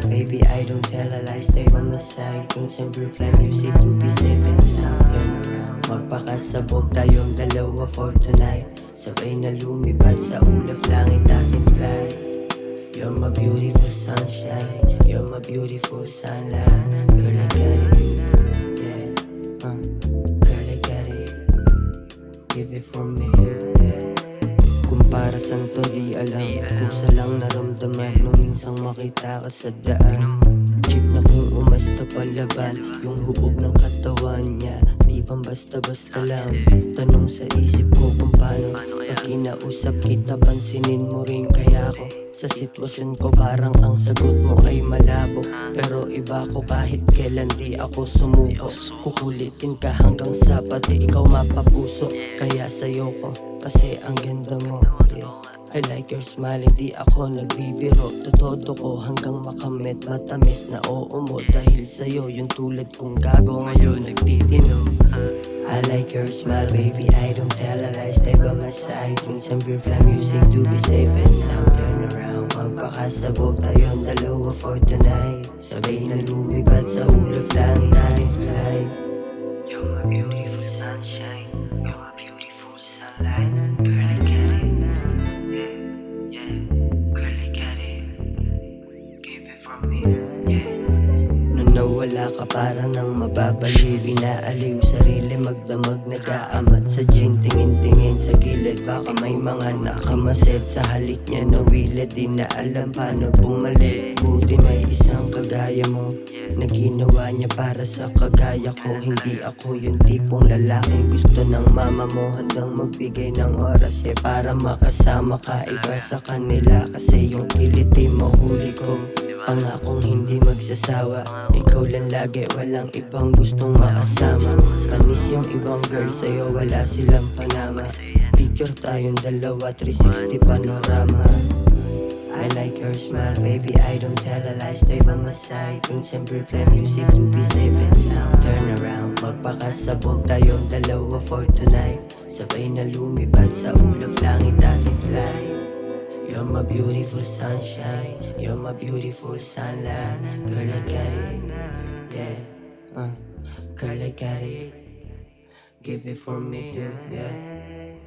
smile, baby, I don't tell a lie. Stay by my side, kung simple fly music to be safe and sound. Turn around, magpakasabog tayong dalawa for tonight. Sabay na lumipad sa ulap langit ating fly. You're my beautiful sunshine, you're my beautiful sunlight. Girl, I got it, yeah, girl, I got it. Give it for me, yeah. Kung para saan to di alam, kusa lang naramdaman nung minsang makita ka sa daan. Chick na kung umasta palaban, yung hubog ng katawan niya, di pang basta-basta lang. Tanong sa isip ko kung paano, pag kinausap kita pansinin mo rin kaya ako. Sa sitwasyon ko parang ang sagot mo ay malabo, pero iba ko kahit kailan di ako sumuko. Kukulitin ka hanggang sa pati ikaw mapapuso, kaya sa'yo ko kasi ang ganda mo, yeah. I like your smile, hindi ako nagbibiro. Totoo ko hanggang makamit, matamis na oo mo. Dahil sa'yo yung tulad kong gago ngayon nagtitinom. I like your smile, baby, I don't tell a lie. Stay by my side, bring some pure fly music to be safe and sound. Turn around, magpakasabog tayong dalawa for tonight. Sabay na lumipad sa ulap langit ating fly. You're my beautiful sunshine, you're my beautiful sunlight. Girl, I get it, yeah, yeah. Girl, I get it. Give it from me, yeah. Nung nawala ka para nang mababaliw, inaaliw sarili magdamag, nag-aamat sa gin. Tingin-tingin sa gilid, baka may mga nakamasid sa halik niya. Nawilid, di na alam paano bumalik. Buti may isang kagaya mo na ginawa niya para sa kagaya ko. Hindi ako yung tipong lalaking gusto ng mama mo hanggang magbigay ng oras, eh, para makasama ka. Iba sa kanila kasi yung kiliti mo huli ko. Pangakong hindi magsasawa, ikaw lang lagi, walang ibang gustong makasama. Panis yung ibang girl, sa'yo wala silang panama. Picture tayong dalawa, 360 panorama. I like your smile, baby, I don't tell a lie. Stay by my side, bring some pure fly music to be safe and sound. Turn around, magpakasabog tayong dalawa for tonight. Sabay na lumipad sa ulap langit ating fly. You're my beautiful sunshine, you're my beautiful sunlight. Girl, I got it, yeah, girl, I got it. Give it for me too, yeah.